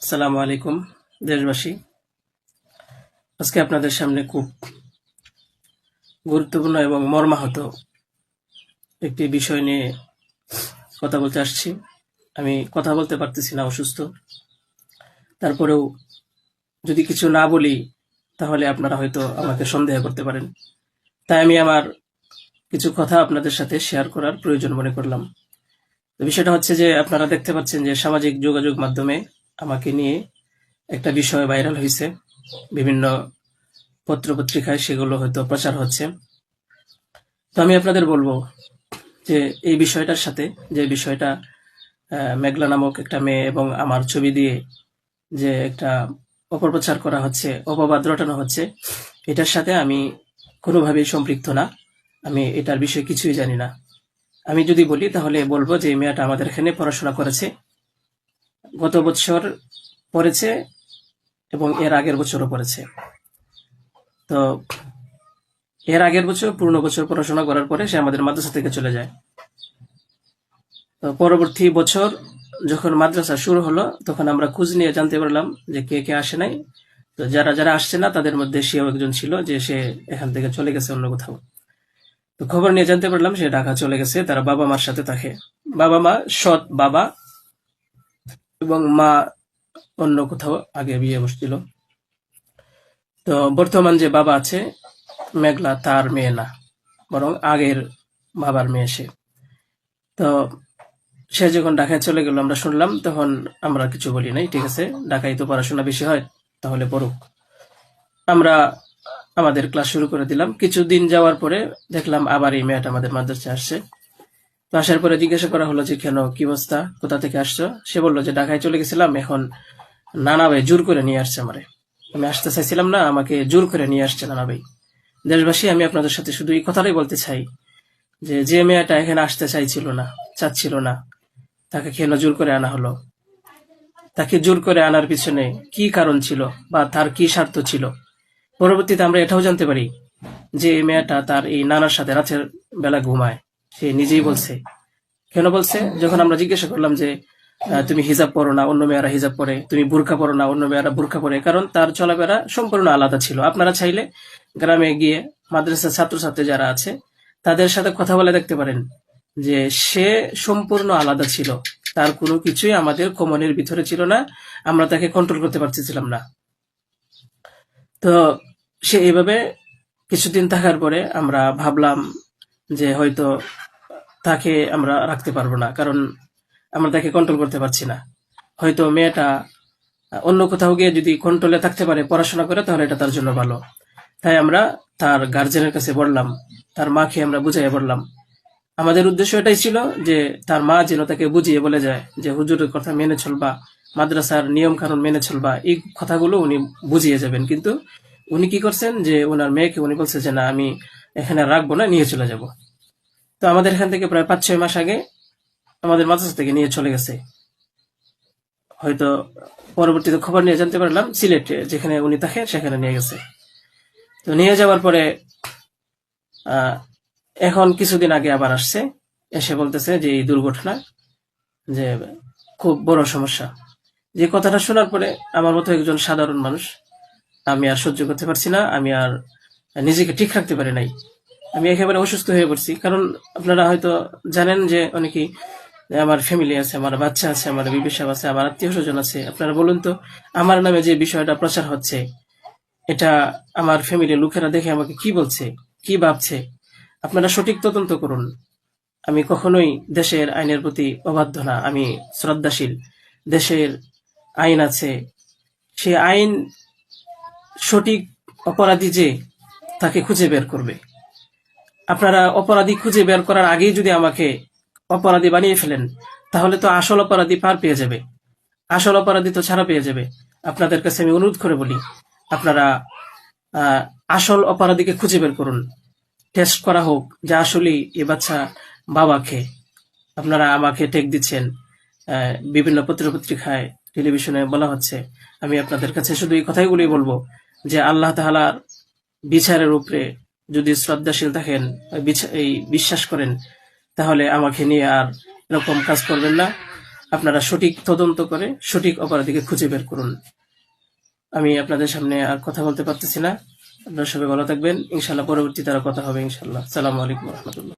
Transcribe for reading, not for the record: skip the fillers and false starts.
আসসালামু আলাইকুম দেশবাসী। আজকে আপনাদের সামনে খুব গুরুত্বপূর্ণ এবং মর্মাহত একটি বিষয় নিয়ে কথা বলতে আসছি। আমি কথা বলতে পারতেছি না, অসুস্থ। তারপরেও যদি কিছু না বলি তাহলে আপনারা হয়তো আমাকে সন্দেহ করতে পারেন। তাই আমি আমার কিছু কথা আপনাদের সাথে শেয়ার করার প্রয়োজন মনে করলাম। তো বিষয়টা হচ্ছে যে আপনারা দেখতে পাচ্ছেন যে সামাজিক যোগাযোগ মাধ্যমে আমাকে নিয়ে একটা বিষয় ভাইরাল হয়েছে। বিভিন্ন পত্র-পত্রিকায় সেগুলো হয়তো প্রচার হচ্ছে। তো আমি আপনাদের বলবো যে এই বিষয়টার সাথে, যে বিষয়টা মেঘলা নামক একটা মেয়ে এবং আমার ছবি দিয়ে যে একটা অপপ্রচার করা হচ্ছে, অপবাদ রটানো হচ্ছে, এটার সাথে আমি কোনোভাবেই সম্পৃক্ত না। আমি এটার বিষয়ে কিছুই জানি না। আমি যদি বলি তাহলে বলবো যে এই মেয়েটা আমাদের এখানে পড়াশোনা করেছে, গত বছর পড়েছে এবং এর আগের বছরও পড়েছে। তো এর আগের বছর পূর্ণ বছর পড়াশোনা করার পরে সে আমাদের মাদ্রাসা থেকে চলে যায়। তো পরবর্তী বছর যখন মাদ্রাসা শুরু হলো তখন আমরা খোঁজ নিয়ে জানতে পারলাম যে কে কে আসে নাই। তো যারা যারা আসছে না তাদের মধ্যে সেও একজন ছিল, যে সে এখান থেকে চলে গেছে অন্য কোথাও। তো খবর নিয়ে জানতে পারলাম সে ঢাকা চলে গেছে, তারা বাবা মার সাথে থাকে। বাবা মা সৎ বাবা, এবং মা অন্য কোথাও আগে বিয়ে বসছিল। তো বর্তমান যে বাবা আছে মেঘলা, তার মেয়ে না, বরং আগের বাবার মেয়ে সে। তো সে যখন ঢাকায় চলে গেল আমরা শুনলাম, তখন আমরা কিছু বলি নাই, ঠিক আছে, ঢাকায় তো পড়াশোনা বেশি হয়, তাহলে পড়ুক। আমরা আমাদের ক্লাস শুরু করে দিলাম। কিছুদিন যাওয়ার পরে দেখলাম আবার এই মেয়েটা আমাদের মাদ্রাসায় আসছে। তো আসার পরে জিজ্ঞাসা করা হলো যে কেন, কি অবস্থা, কোথা থেকে আসছো? সে বললো যে ঢাকায় চলে গেছিলাম, এখন নানা ভাই জোর করে নিয়ে আসছে আমারে। আমি আসতে চাইছিলাম না, আমাকে জোর করে নিয়ে আসছে নানা ভাই। দেশবাসী, আমি আপনাদের সাথে শুধু এই কথাটাই বলতে চাই যে যে মেয়েটা এখানে আসতে চাইছিল না, চাচ্ছিল না, তাকে কেন জোর করে আনা হলো? তাকে জোর করে আনার পিছনে কি কারণ ছিল বা তার কি স্বার্থ ছিল? পরবর্তীতে আমরা এটাও জানতে পারি যে এই মেয়েটা তার এই নানার সাথে রাতের বেলা ঘুমায়। সে নিজেই বলছে। কেন বলছে? যখন আমরা জিজ্ঞাসা করলাম যে তুমি হিজাব পরো না, অন্য মেয়েরা হিজাব পরে, তুমি বুরকা পরো না, অন্য মেয়েরা বুরকা পরে, কারণ তার চলাফেরা সম্পূর্ণ আলাদা ছিল। আপনারা চাইলে গ্রামে গিয়ে মাদ্রাসার ছাত্রছাত্রী যারা আছে তাদের সাথে কথা বলে দেখতে পারেন যে সে সম্পূর্ণ আলাদা ছিল। তার কোনো কিছুই আমাদের কমনের ভিতরে ছিল না, আমরা তাকে কন্ট্রোল করতে পারতেছিলাম না। তো সে এইভাবে কিছুদিন থাকার পরে আমরা ভাবলাম যে হয়তো তাকে আমরা রাখতে পারবো না, কারণ আমরা তাকে কন্ট্রোল করতে পারছি না। হয়তো মেয়েটা অন্য কোথাও গিয়ে যদি কন্ট্রোলে থাকতে পারে, পড়াশোনা করে, তাহলে এটা তার জন্য ভালো। তাই আমরা তার গার্জেনের কাছে বললাম, তার মাকে আমরা বুঝাইয়া বললাম। আমাদের উদ্দেশ্য এটাই ছিল যে তার মা যেন তাকে বুঝিয়ে বলে যায় যে হুজুরের কথা মেনে চলবা, মাদ্রাসার নিয়ম কানুন মেনে চলবা, এই কথাগুলো উনি বুঝিয়ে যাবেন। কিন্তু উনি কি করছেন যে ওনার মেয়েকে উনি বলছে যে না, আমি এখানে রাখবো না, নিয়ে চলে যাব। তো আমাদের এখান থেকে প্রায় ৫-৬ মাস আগে আমাদের মাদ্রাসা থেকে নিয়ে চলে গেছে। হয়তো পরবর্তীতে খবর নিয়ে জানতে পারলাম সিলেটে যেখানে উনি থাকে সেখানে নিয়ে গেছে। তো নিয়ে যাওয়ার পরে আহ, এখন কিছুদিন আগে আবার আসছে, এসে বলতেছে যে এই দুর্ঘটনা, যে খুব বড় সমস্যা। যে কথাটা শোনার পরে আমার মতো একজন সাধারণ মানুষ, আমি আর সহ্য করতে পারছি না, আমি আর নিজেকে ঠিক রাখতে পারি নাই। আমি একেবারে অসুস্থ হয়ে পড়ছি। কারণ আপনারা হয়তো জানেন যে অনেকেই, আমার ফ্যামিলি আছে, আমার বাচ্চা আছে, আমার বিবি সাহেব আছে, আমার আত্মীয় স্বজন আছে। আপনারা বলুন তো, আমার নামে যে বিষয়টা প্রচার হচ্ছে, এটা আমার ফ্যামিলির লোকেরা দেখে আমাকে কি বলছে, কি ভাবছে? আপনারা সঠিক তদন্ত করুন। আমি কখনোই দেশের আইনের প্রতি অবাধ্য না, আমি শ্রদ্ধাশীল। দেশের আইন আছে, সে আইন সঠিক অপরাধী যে তাকে খুঁজে বের করবে। আপনারা অপরাধী খুঁজে বের করার আগেই যদি আমাকে অপরাধী বানিয়ে ফেলেন, তাহলে তো আসল অপরাধী পার পেয়ে যাবে, আসল অপরাধী তো ছাড়া পেয়ে যাবে। আপনাদের কাছে আমি অনুরোধ করে বলি, আপনারা আহ, আসল অপরাধীকে খুঁজে বের করুন। টেস্ট করা হোক যে আসলেই এ বাচ্চা বাবাকে। আপনারা আমাকে টেক দিচ্ছেন, বিভিন্ন পত্রপত্রিকায়, টেলিভিশনে বলা হচ্ছে। আমি আপনাদের কাছে শুধু এই কথাইগুলি বলবো যে আল্লাহ তাআলার বিচারের উপরে যদি শ্রদ্ধাশীল থাকেন, এই বিশ্বাস করেন, তাহলে আমাকে নিয়ে আর এরকম কাজ করবেন না। আপনারা সঠিক তদন্ত করে সঠিক অপরাধীকে খুঁজে বের করুন। আমি আপনাদের সামনে আর কথা বলতে পারতেছি না। আপনারা সবাই ভালো থাকবেন। ইনশাল্লাহ পরবর্তীতে আরো কথা হবে ইনশাল্লাহ। আসসালামু আলাইকুম রহমতুল্লাহ।